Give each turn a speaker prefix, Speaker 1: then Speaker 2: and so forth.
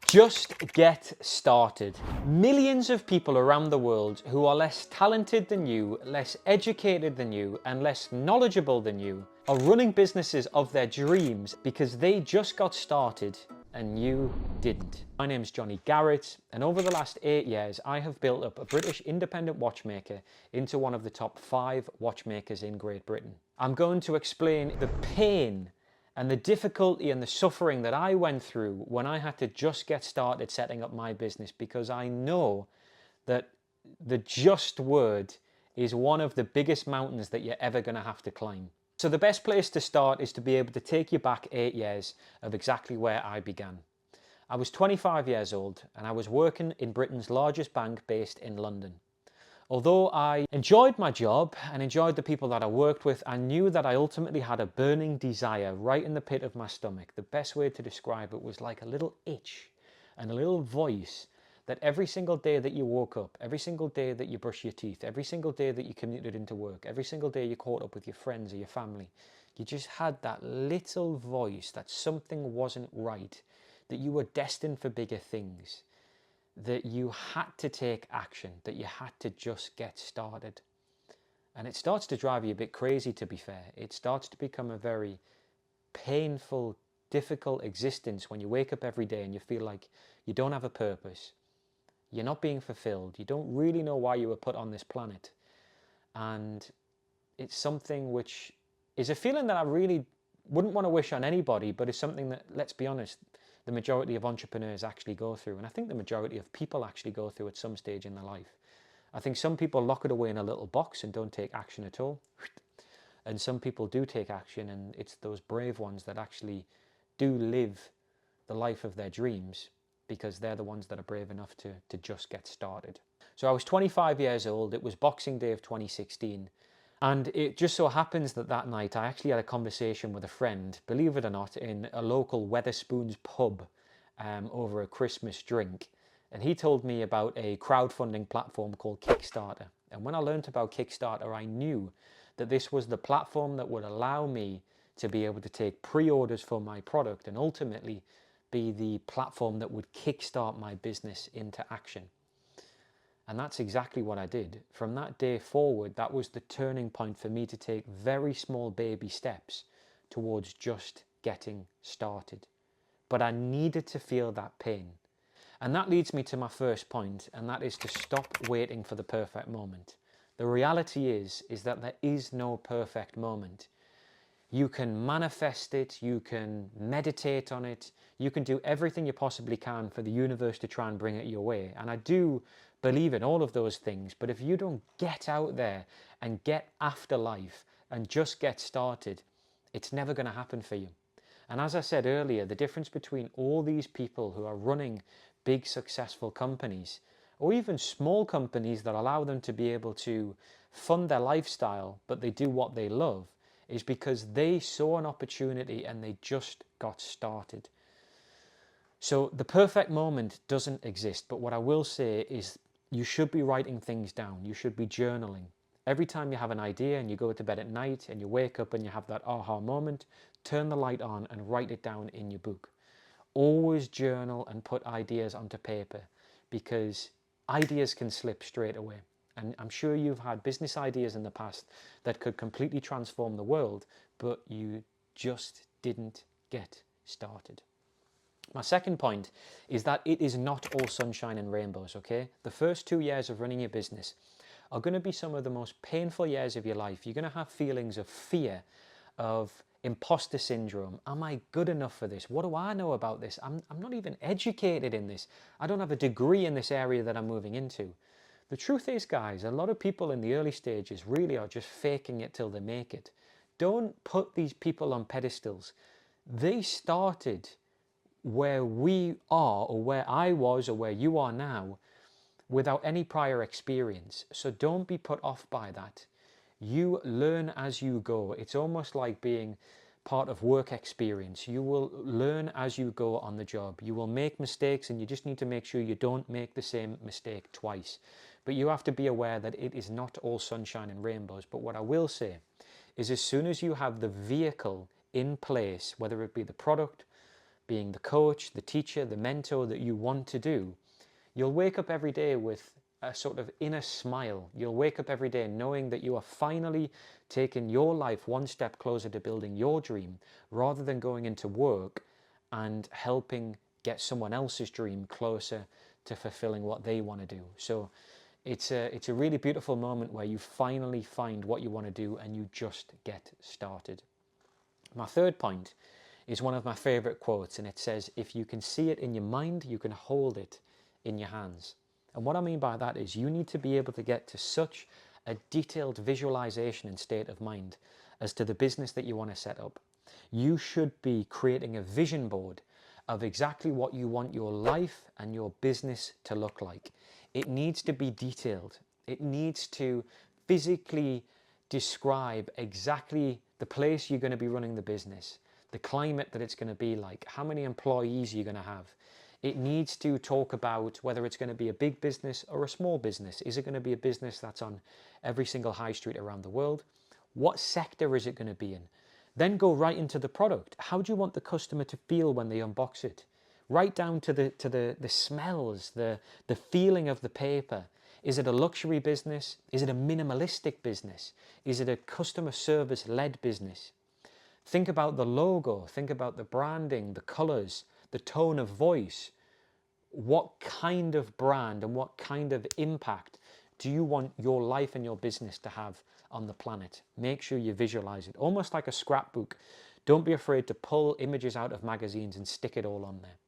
Speaker 1: Just get started. Millions of people around the world who are less talented than you, less educated than you, and less knowledgeable than you are running businesses of their dreams because they just got started and you didn't. My name's Jonny Garrett, and over the last 8 years, I have built up a British independent watchmaker into one of the top 5 watchmakers in Great Britain. I'm going to explain the pain and the difficulty and the suffering that I went through when I had to just get started setting up my business, because I know that the just word is one of the biggest mountains that you're ever going to have to climb. So the best place to start is to be able to take you back 8 years of exactly where I began. I was 25 years old and I was working in Britain's largest bank based in London. Although I enjoyed my job and enjoyed the people that I worked with, I knew that I ultimately had a burning desire right in the pit of my stomach. The best way to describe it was like a little itch and a little voice that every single day that you woke up, every single day that you brush your teeth, every single day that you commuted into work, every single day you caught up with your friends or your family, you just had that little voice that something wasn't right, that you were destined for bigger things, that you had to take action, that you had to just get started. And it starts to drive you a bit crazy, to be fair. It starts to become a very painful, difficult existence when you wake up every day and you feel like you don't have a purpose. You're not being fulfilled. You don't really know why you were put on this planet. And it's something which is a feeling that I really wouldn't want to wish on anybody, but it's something that, let's be honest, the majority of entrepreneurs actually go through. And I think the majority of people actually go through at some stage in their life. I think some people lock it away in a little box and don't take action at all. And some people do take action, and it's those brave ones that actually do live the life of their dreams, because they're the ones that are brave enough to just get started. So I was 25 years old. It was Boxing Day of 2016. And it just so happens that that night I actually had a conversation with a friend, believe it or not, in a local Wetherspoons pub over a Christmas drink. And he told me about a crowdfunding platform called Kickstarter. And when I learned about Kickstarter, I knew that this was the platform that would allow me to be able to take pre-orders for my product and ultimately be the platform that would kickstart my business into action. And that's exactly what I did. From that day forward, that was the turning point for me to take very small baby steps towards just getting started. But I needed to feel that pain. And that leads me to my first point, and that is to stop waiting for the perfect moment. The reality is that there is no perfect moment. You can manifest it, you can meditate on it, you can do everything you possibly can for the universe to try and bring it your way. And I do believe in all of those things, but if you don't get out there and get after life and just get started, it's never going to happen for you. And as I said earlier, the difference between all these people who are running big successful companies, or even small companies that allow them to be able to fund their lifestyle, but they do what they love, is because they saw an opportunity and they just got started. So the perfect moment doesn't exist, but what I will say is you should be writing things down. You should be journaling. Every time you have an idea and you go to bed at night and you wake up and you have that aha moment, turn the light on and write it down in your book. Always journal and put ideas onto paper, because ideas can slip straight away. And I'm sure you've had business ideas in the past that could completely transform the world, but you just didn't get started. My second point is that it is not all sunshine and rainbows, okay? The first 2 years of running your business are going to be some of the most painful years of your life. You're going to have feelings of fear, of imposter syndrome. Am I good enough for this? What do I know about this? I'm not even educated in this. I don't have a degree in this area that I'm moving into. The truth is, guys, a lot of people in the early stages really are just faking it till they make it. Don't put these people on pedestals. They started where we are, or where I was, or where you are now, without any prior experience. So don't be put off by that. You learn as you go. It's almost like being part of work experience. You will learn as you go on the job. You will make mistakes, and you just need to make sure you don't make the same mistake twice. But you have to be aware that it is not all sunshine and rainbows. But what I will say is, as soon as you have the vehicle in place, whether it be the product, being the coach, the teacher, the mentor that you want to do, you'll wake up every day with a sort of inner smile. You'll wake up every day knowing that you are finally taking your life one step closer to building your dream, rather than going into work and helping get someone else's dream closer to fulfilling what they want to do. So it's a really beautiful moment where you finally find what you want to do and you just get started. My third point is one of my favorite quotes, and it says, if you can see it in your mind, you can hold it in your hands. And what I mean by that is you need to be able to get to such a detailed visualization and state of mind as to the business that you want to set up. You should be creating a vision board of exactly what you want your life and your business to look like. It needs to be detailed. It needs to physically describe exactly the place you're going to be running the business, the climate that it's going to be like, how many employees you're going to have. It needs to talk about whether it's going to be a big business or a small business. Is it going to be a business that's on every single high street around the world? What sector is it going to be in? Then go right into the product. How do you want the customer to feel when they unbox it? Right down to the smells, the feeling of the paper. Is it a luxury business? Is it a minimalistic business? Is it a customer service led business? Think about the logo, think about the branding, the colors, the tone of voice. What kind of brand and what kind of impact do you want your life and your business to have on the planet? Make sure you visualize it, almost like a scrapbook. Don't be afraid to pull images out of magazines and stick it all on there.